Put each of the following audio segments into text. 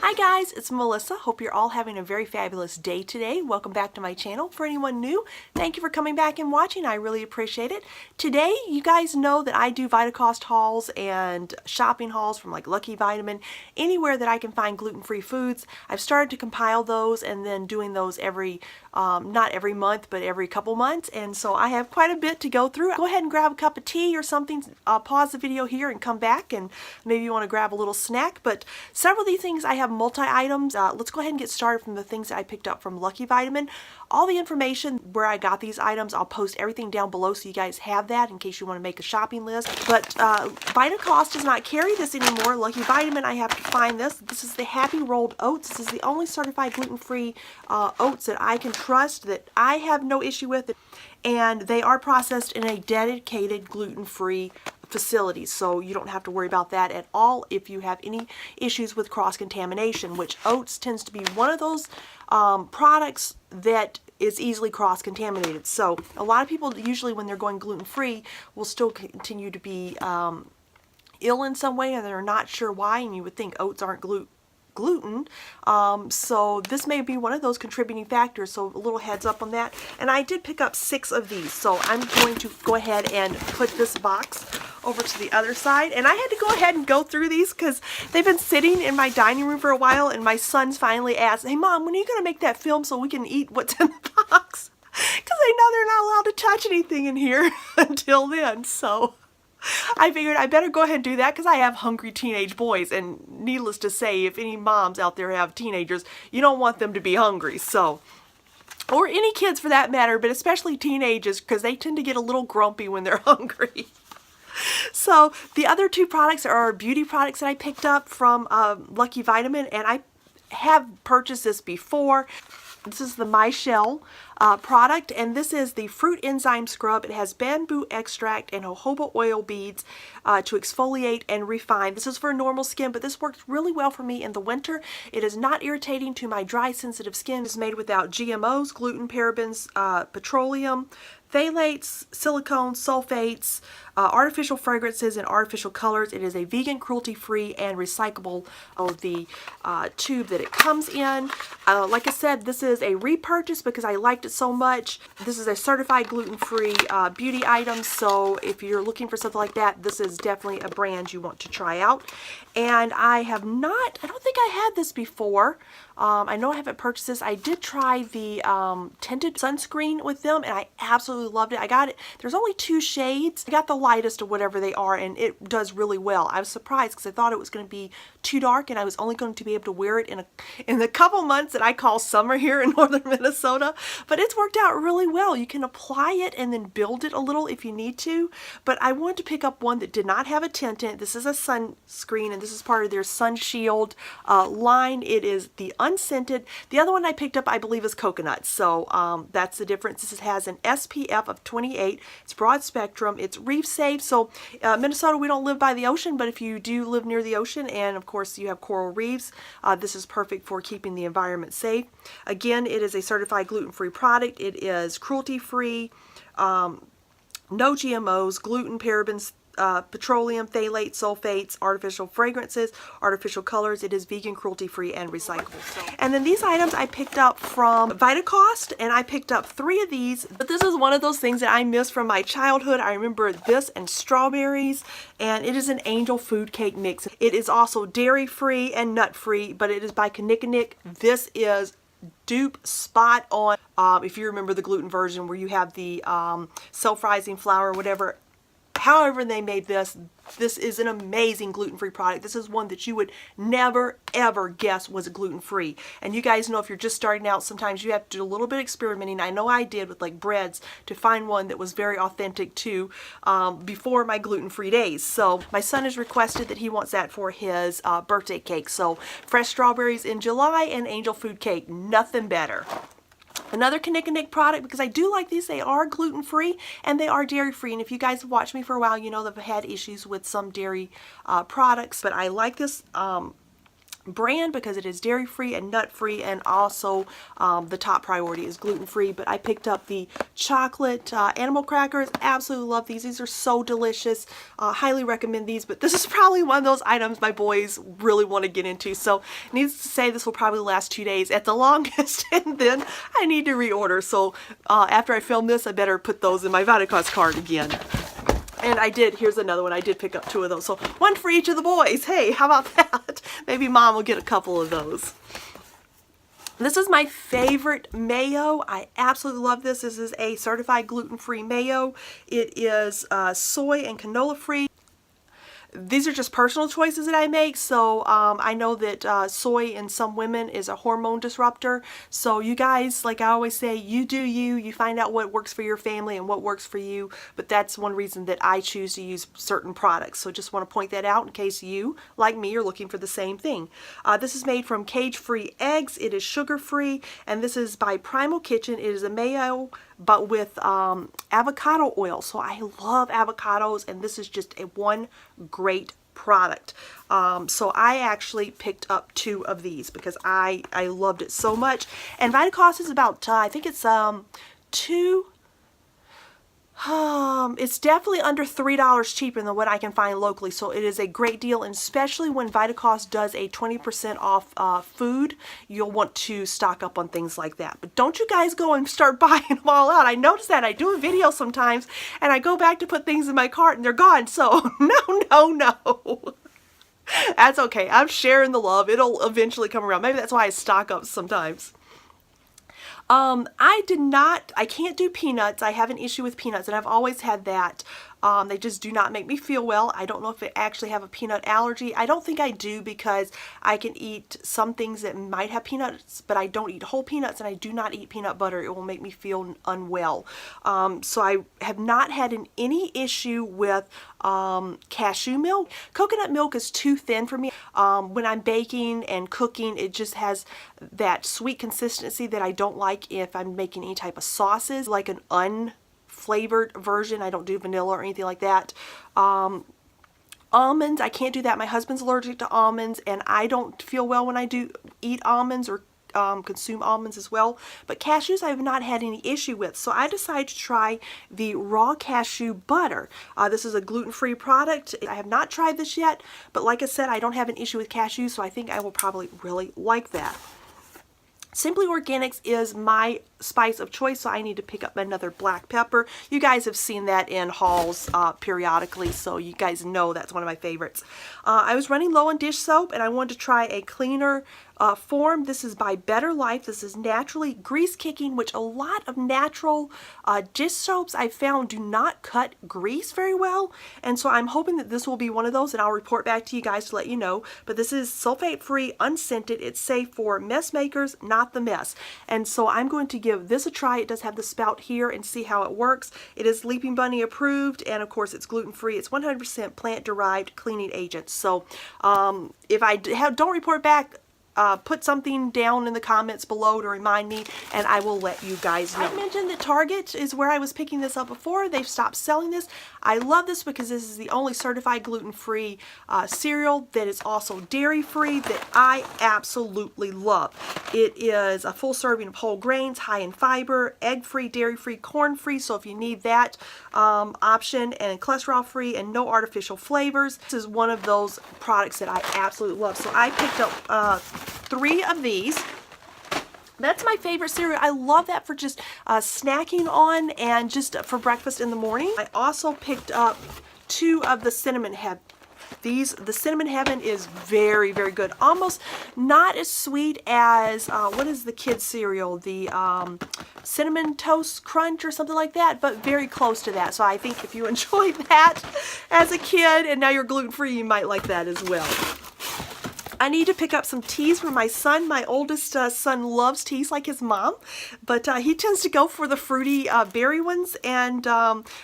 Hi guys, it's Melissa. Hope you're all having a very fabulous day today. Welcome back to my channel. For anyone new, thank you for coming back and watching. I really appreciate it. Today, you guys know that I do Vitacost hauls and shopping hauls from like Lucky Vitamin, anywhere that I can find gluten-free foods. I've started to compile those and then doing those every, not every month, but every couple months. And so I have quite a bit to go through. Go ahead and grab a cup of tea or something. Pause the video here and come back, and maybe you want to grab a little snack. But several of these things I have multi-items. Let's go ahead and get started from the things that I picked up from Lucky Vitamin. All the information where I got these items, I'll post everything down below so you guys have that in case you want to make a shopping list. But Vitacost does not carry this anymore. Lucky Vitamin, I have to find this. This is the Happy Rolled Oats. This is the only certified gluten-free oats that I can trust, that I have no issue with. And they are processed in a dedicated gluten-free facilities, so you don't have to worry about that at all if you have any issues with cross-contamination, which oats tends to be one of those products that is easily cross-contaminated. So a lot of people usually when they're going gluten-free will still continue to be ill in some way, and they're not sure why, and you would think oats aren't gluten. So this may be one of those contributing factors, so a little heads up on that. And I did pick up 6 of these, so I'm going to go ahead and put this box over to the other side. And I had to go ahead and go through these because they've been sitting in my dining room for a while, and my sons finally asked, "Hey Mom, when are you going to make that film so we can eat what's in the box?" Because they know they're not allowed to touch anything in here until then. So I figured I better go ahead and do that because I have hungry teenage boys, and needless to say, if any moms out there have teenagers, you don't want them to be hungry. So, or any kids for that matter, but especially teenagers, because they tend to get a little grumpy when they're hungry. So the other 2 products are beauty products that I picked up from Lucky Vitamin, and I have purchased this before. This is the My Shell product, and this is the Fruit Enzyme Scrub. It has bamboo extract and jojoba oil beads to exfoliate and refine. This is for normal skin, but this works really well for me in the winter. It is not irritating to my dry, sensitive skin. It's made without GMOs, gluten, parabens, petroleum, phthalates, silicone, sulfates, artificial fragrances, and artificial colors. It is a vegan, cruelty-free, and recyclable of the tube that it comes in. Like I said, this is a repurchase because I liked it so much. This is a certified gluten-free beauty item, so if you're looking for something like that, this is definitely a brand you want to try out. And I don't think I had this before. I know I haven't purchased this. I did try the tinted sunscreen with them, and I absolutely loved it. I got it. There's only 2 shades. I got the lightest of whatever they are, and it does really well. I was surprised because I thought it was going to be too dark, and I was only going to be able to wear it in the couple months that I call summer here in northern Minnesota. But it's worked out really well. You can apply it and then build it a little if you need to. But I wanted to pick up one that did not have a tint in it. This is a sunscreen, and this is part of their Sun Shield line. It is the unscented. The other one I picked up, I believe, is coconut. So that's the difference. This has an SPF of 28. It's broad spectrum. It's reef safe. So Minnesota, we don't live by the ocean, but if you do live near the ocean, and of course you have coral reefs, this is perfect for keeping the environment safe. Again, it is a certified gluten-free product. It is cruelty-free, no GMOs, gluten, parabens, petroleum, phthalates, sulfates, artificial fragrances, artificial colors. It is vegan, cruelty-free, and recyclable. And then these items I picked up from Vitacost, and I picked up 3 of these. But this is one of those things that I miss from my childhood. I remember this and strawberries, and it is an angel food cake mix. It is also dairy-free and nut-free, but it is by Kinnikinnick. This is dupe spot on. If you remember the gluten version where you have the self-rising flour or whatever. However they made this is an amazing gluten-free product. This is one that you would never ever guess was gluten-free. And you guys know if you're just starting out, sometimes you have to do a little bit of experimenting. I know I did with like breads to find one that was very authentic too before my gluten-free days. So my son has requested that he wants that for his birthday cake. So fresh strawberries in July and angel food cake, nothing better. Another Kinnikinnick product, because I do like these. They are gluten-free and they are dairy-free. And if you guys have watched me for a while, you know that I've had issues with some dairy products. But I like this brand because it is dairy free and nut free, and also the top priority is gluten free. But I picked up the chocolate animal crackers. Absolutely love these. These are so delicious. Highly recommend these, but this is probably one of those items my boys really want to get into, so needless to say this will probably last 2 days at the longest and then I need to reorder. So after I film this I better put those in my Vitacost cart again. And I did, here's another one, I did pick up 2 of those. So 1 for each of the boys. Hey, how about that? Maybe mom will get a couple of those. This is my favorite mayo. I absolutely love this. This is a certified gluten-free mayo. It is soy and canola free. These are just personal choices that I make, so I know that soy in some women is a hormone disruptor. So you guys, like I always say, you do you. You find out what works for your family and what works for you. But that's one reason that I choose to use certain products. So just want to point that out in case you, like me, are looking for the same thing. This is made from cage-free eggs. It is sugar-free, and this is by Primal Kitchen. It is a mayo but with avocado oil. So I love avocados, and this is just one great product. So I actually picked up 2 of these because I loved it so much. And Vitacost is about I think it's it's definitely under $3 cheaper than what I can find locally, so it is a great deal. And especially when Vitacost does a 20% off food, you'll want to stock up on things like that. But don't you guys go and start buying them all out. I notice that I do a video sometimes and I go back to put things in my cart and they're gone. So no. That's okay. I'm sharing the love. It'll eventually come around. Maybe that's why I stock up sometimes. I can't do peanuts. I have an issue with peanuts, and I've always had that. They just do not make me feel well. I don't know if I actually have a peanut allergy. I don't think I do because I can eat some things that might have peanuts, but I don't eat whole peanuts, and I do not eat peanut butter. It will make me feel unwell. So I have not had any issue with cashew milk. Coconut milk is too thin for me. When I'm baking and cooking, it just has that sweet consistency that I don't like if I'm making any type of sauces, like an unflavored version. I don't do vanilla or anything like that. Almonds, I can't do that. My husband's allergic to almonds, and I don't feel well when I do eat almonds or consume almonds as well. But cashews I have not had any issue with, so I decided to try the raw cashew butter. This is a gluten-free product. I have not tried this yet, but like I said, I don't have an issue with cashews, so I think I will probably really like that. Simply Organics is my spice of choice, so I need to pick up another black pepper. You guys have seen that in hauls periodically, so you guys know that's one of my favorites. I was running low on dish soap, and I wanted to try a cleaner form. This is by Better Life. This is naturally grease kicking, which a lot of natural dish soaps I found do not cut grease very well, and so I'm hoping that this will be one of those, and I'll report back to you guys to let you know. But this is sulfate free, unscented. It's safe for mess makers, not the mess. And so I'm going to give this a try. It does have the spout here, and see how it works. It is Leaping Bunny approved, and of course it's gluten free. It's 100% plant derived cleaning agents. So if I don't report back, put something down in the comments below to remind me, and I will let you guys know. I mentioned that Target is where I was picking this up before. They've stopped selling this. I love this because this is the only certified gluten-free cereal that is also dairy-free that I absolutely love. It is a full serving of whole grains, high in fiber, egg-free, dairy-free, corn-free, so if you need that option, and cholesterol-free and no artificial flavors, this is one of those products that I absolutely love. So I picked up 3 of these. That's my favorite cereal. I love that for just snacking on and just for breakfast in the morning. I also picked up 2 of the Cinnamon Heaven. The Cinnamon Heaven is very, very good. Almost not as sweet as, what is the kids cereal? The Cinnamon Toast Crunch or something like that, but very close to that. So I think if you enjoyed that as a kid and now you're gluten-free, you might like that as well. I need to pick up some teas for my son. My oldest son loves teas like his mom, but he tends to go for the fruity berry ones, and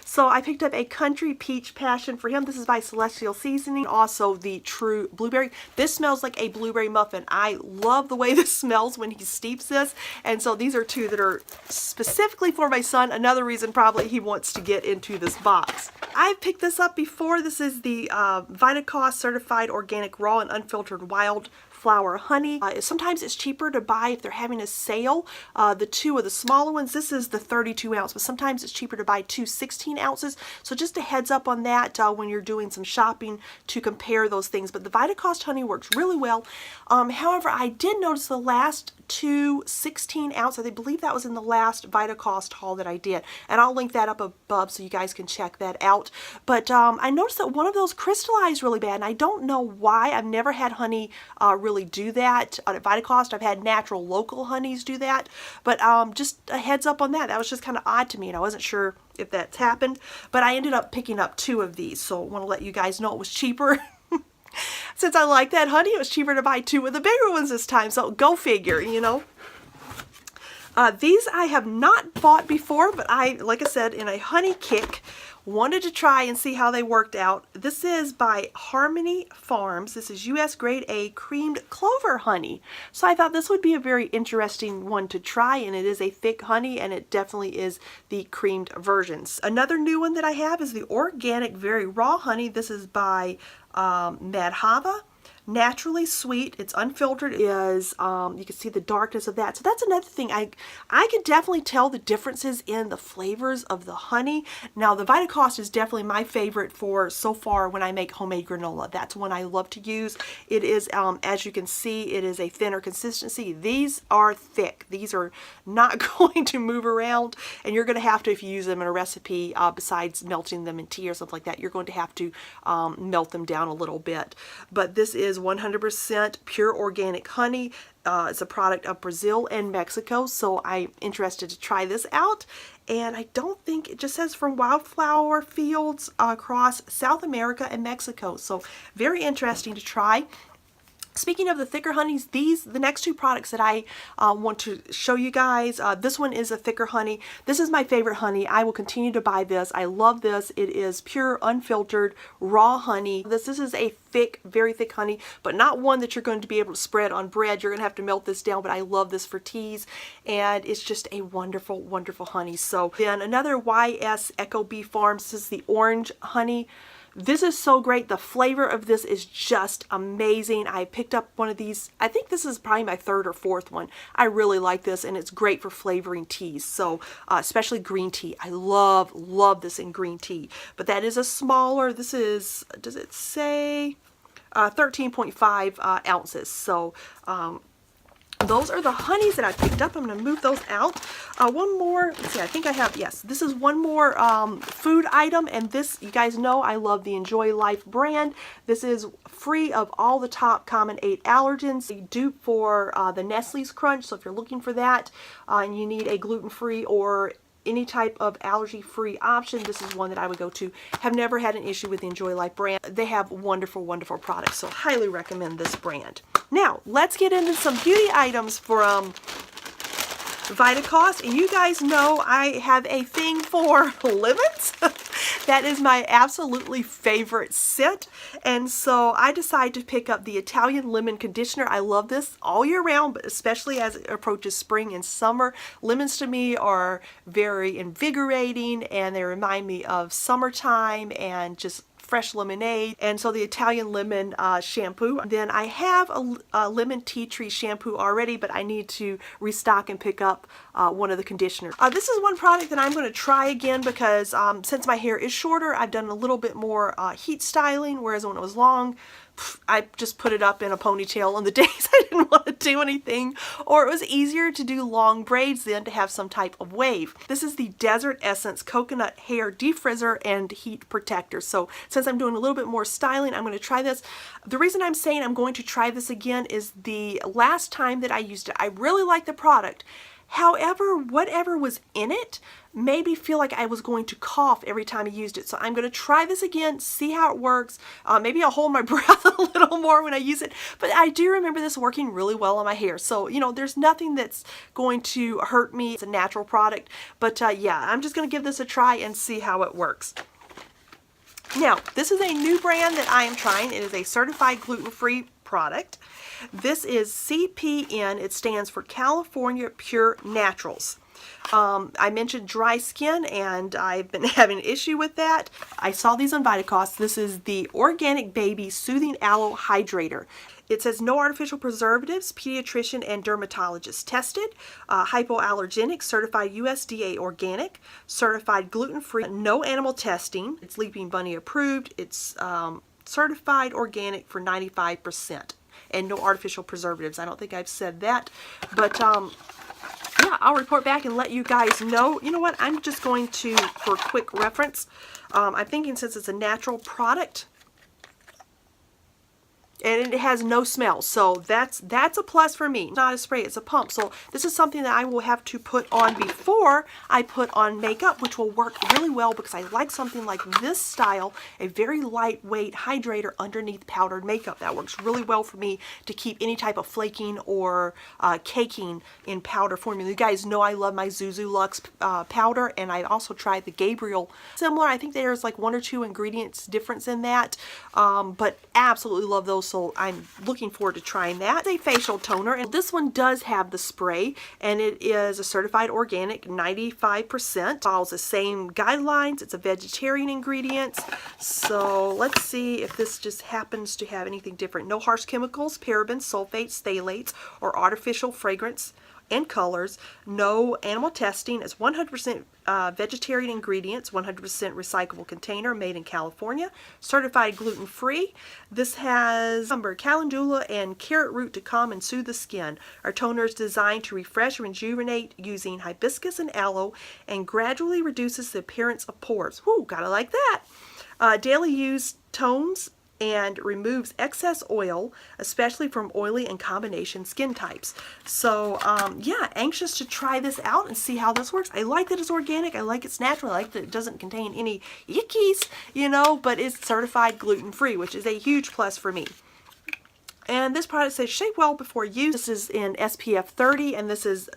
so I picked up a Country Peach Passion for him. This is by Celestial Seasoning. Also the True Blueberry. This smells like a blueberry muffin. I love the way this smells when he steeps this, and so these are 2 that are specifically for my son. Another reason probably he wants to get into this box. I've picked this up before. This is the Vitacost Certified Organic Raw and Unfiltered White wildflower honey. Sometimes it's cheaper to buy if they're having a sale. The two of the smaller ones, this is the 32 ounce, but sometimes it's cheaper to buy two 16 ounces. So just a heads up on that when you're doing some shopping to compare those things. But the Vitacost honey works really well. However, I did notice the last two 16 ounce, I believe that was in the last Vitacost haul that I did, and I'll link that up above so you guys can check that out. But I noticed that one of those crystallized really bad, and I don't know why. I've never had honey really do that at Vitacost. I've had natural local honeys do that, but just a heads up on that. That was just kind of odd to me, and I wasn't sure if that's happened, but I ended up picking up two of these, so I want to let you guys know it was cheaper. Since I like that honey, it was cheaper to buy two of the bigger ones this time, so go figure, you know. These I have not bought before, but like I said, in a honey kick, wanted to try and see how they worked out. This is by Harmony Farms. This is U.S. grade A creamed clover honey. So I thought this would be a very interesting one to try, and it is a thick honey, and it definitely is the creamed versions. Another new one that I have is the organic very raw honey. This is by Madhava. Naturally sweet. It's unfiltered. It is you can see the darkness of that. So that's another thing. I can definitely tell the differences in the flavors of the honey. Now the Vitacost is definitely my favorite for so far when I make homemade granola. That's one I love to use. It is as you can see, it is a thinner consistency. These are thick. These are not going to move around, and you're going to have to, if you use them in a recipe, besides melting them in tea or something like that, you're going to have to melt them down a little bit. But this is 100% pure organic honey. It's a product of Brazil and Mexico, so I'm interested to try this out. And I don't think, it just says from wildflower fields across South America and Mexico, so very interesting to try. Speaking of the thicker honeys, the next two products that I want to show you guys, this one is a thicker honey. This is my favorite honey. I will continue to buy this. I love this. It is pure, unfiltered, raw honey. This is a thick, very thick honey, but not one that you're going to be able to spread on bread. You're going to have to melt this down, but I love this for teas, and it's just a wonderful, wonderful honey. So then another YS Echo Bee Farms, this is the orange honey. This is so great. The flavor of this is just amazing. I picked up one of these. I think this is probably my third or fourth one. I really like this, and it's great for flavoring teas. So especially green tea. I love this in green tea. But that is a smaller, this is, does it say 13.5 ounces. So those are the honeys that I picked up. I'm going to move those out. One more, let's see, I think I have, yes, this is one more food item, and this, you guys know I love the Enjoy Life brand. This is free of all the top common 8 allergens. A dupe for the Nestle's Crunch, so if you're looking for that and you need a gluten-free or any type of allergy-free option, this is one that I would go to. Have never had an issue with the Enjoy Life brand. They have wonderful, wonderful products, so highly recommend this brand. Now, let's get into some beauty items from Vitacost. And you guys know I have a thing for lemons. That is my absolutely favorite scent. And so I decided to pick up the Italian Lemon Conditioner. I love this all year round, but especially as it approaches spring and summer. Lemons to me are very invigorating, and they remind me of summertime and just fresh lemonade. And so the Italian lemon shampoo. Then I have a lemon tea tree shampoo already, but I need to restock and pick up one of the conditioners. This is one product that I'm going to try again because since my hair is shorter, I've done a little bit more heat styling, whereas when it was long, I just put it up in a ponytail on the days I didn't want to do anything, or it was easier to do long braids than to have some type of wave. This is the Desert Essence Coconut Hair Defrizzer and Heat Protector. So since I'm doing a little bit more styling, I'm going to try this. The reason I'm saying I'm going to try this again is the last time that I used it, I really liked the product. However, whatever was in it made me feel like I was going to cough every time I used it. So I'm going to try this again, see how it works. Maybe I'll hold my breath a little more when I use it. But I do remember this working really well on my hair. So, you know, there's nothing that's going to hurt me. It's a natural product. But yeah, I'm just going to give this a try and see how it works. Now, this is a new brand that I am trying. It is a certified gluten-free product. This is CPN. It stands for California Pure Naturals. I mentioned dry skin, and I've been having an issue with that. I saw these on Vitacost. This is the Organic Baby Soothing Aloe Hydrator. It says no artificial preservatives, pediatrician and dermatologist tested, hypoallergenic, certified USDA organic, certified gluten-free, no animal testing. It's Leaping Bunny approved. It's certified organic for 95%, and no artificial preservatives. I don't think I've said that, but yeah, I'll report back and let you guys know. You know what? I'm just going to, for quick reference, I'm thinking since it's a natural product, and it has no smell, so that's a plus for me. It's not a spray, it's a pump. So this is something that I will have to put on before I put on makeup, which will work really well because I like something like this style, a very lightweight hydrator underneath powdered makeup. That works really well for me to keep any type of flaking or caking in powder formula. You guys know I love my Zuzu Luxe powder, and I also tried the Gabriel. Similar, I think there's like 1 or 2 ingredients difference in that, but absolutely love those. So I'm looking forward to trying that. It's a facial toner, and this one does have the spray, and it is a certified organic, 95%. Follows the same guidelines. It's a vegetarian ingredient. So let's see if this just happens to have anything different. No harsh chemicals, parabens, sulfates, phthalates, or artificial fragrance and colors. No animal testing. It's 100% vegetarian ingredients, 100% recyclable container, made in California, certified gluten-free. This has calendula and carrot root to calm and soothe the skin. Our toner is designed to refresh and rejuvenate using hibiscus and aloe, and gradually reduces the appearance of pores. Whoo, gotta like that. Daily use tones and removes excess oil, especially from oily and combination skin types. So yeah, anxious to try this out and see how this works. I like that it's organic, I like it's natural, I like that it doesn't contain any yickies, you know, but it's certified gluten-free, which is a huge plus for me. And this product says shave well before use. This is in SPF 30, and this is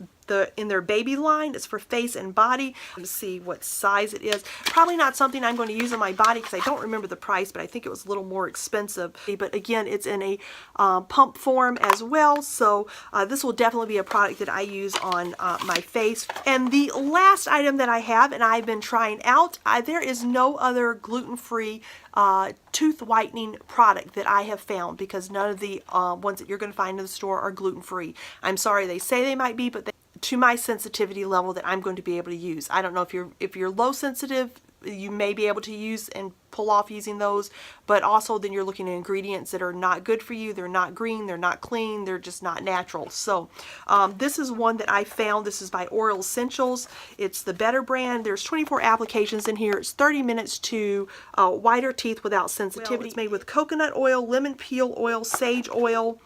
in their baby line. It's for face and body. Let's see what size it is. Probably not something I'm going to use on my body because I don't remember the price, but I think it was a little more expensive. But again, it's in a pump form as well, so this will definitely be a product that I use on my face. And the last item that I have, and I've been trying out, there is no other gluten-free tooth whitening product that I have found, because none of the ones that you're going to find in the store are gluten-free. I'm sorry, they say they might be, but to my sensitivity level that I'm going to be able to use. I don't know if you're low sensitive, you may be able to use and pull off using those, but also then you're looking at ingredients that are not good for you. They're not green, they're not clean, they're just not natural. So this is one that I found. This is by Oral Essentials. It's the Better brand. There's 24 applications in here. It's 30 minutes to whiter teeth without sensitivity. Well, it's made with coconut oil, lemon peel oil, sage oil.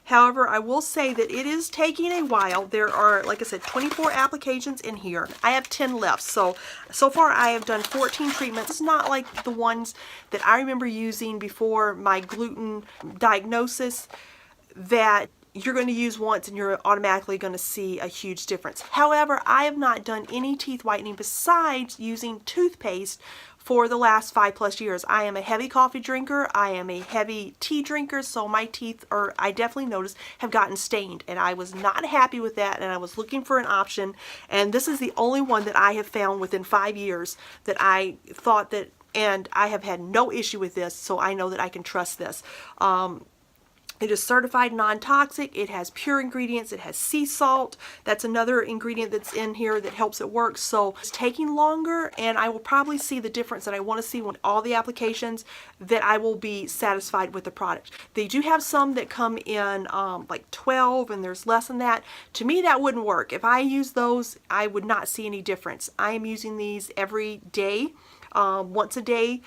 However, I will say that it is taking a while. There are, like I said, 24 applications in here. I have 10 left. So far I have done 14 treatments. It's not like the ones that I remember using before my gluten diagnosis that you're going to use once and you're automatically going to see a huge difference. However, I have not done any teeth whitening besides using toothpaste for the last 5+ years. I am a heavy coffee drinker. I am a heavy tea drinker, so my teeth are, I definitely noticed, have gotten stained, and I was not happy with that, and I was looking for an option, and this is the only one that I have found within 5 years that I thought that, and I have had no issue with this, so I know that I can trust this. It is certified non-toxic. It has pure ingredients. It has sea salt. That's another ingredient that's in here that helps it work. So it's taking longer, and I will probably see the difference that I want to see when all the applications, that I will be satisfied with the product. They do have some that come in like 12, and there's less than that. To me, that wouldn't work. If I use those, I would not see any difference. I am using these every day, once a day,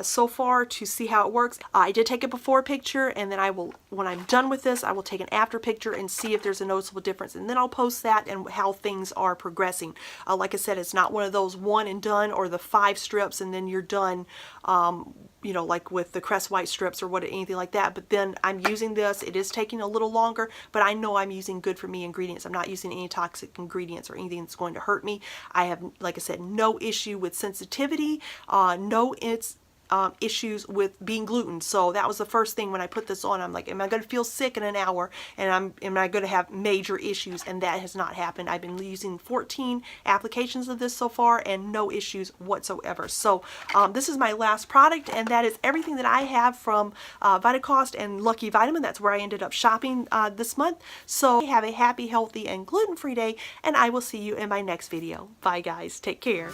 so far, to see how it works. I did take a before picture, and then I will, when I'm done with this, I will take an after picture and see if there's a noticeable difference, and then I'll post that and how things are progressing. Like I said, it's not one of those one and done, or the 5 strips and then you're done, you know, like with the Crest White strips or anything like that. But then I'm using this. It is taking a little longer, but I know I'm using good for me ingredients. I'm not using any toxic ingredients or anything that's going to hurt me. I have, like I said, no issue with sensitivity. issues with being gluten. So that was the first thing when I put this on. I'm like, am I going to feel sick in an hour? And am I going to have major issues? And that has not happened. I've been using 14 applications of this so far and no issues whatsoever. So this is my last product, and that is everything that I have from Vitacost and Lucky Vitamin. That's where I ended up shopping this month. So have a happy, healthy, and gluten-free day, and I will see you in my next video. Bye guys. Take care.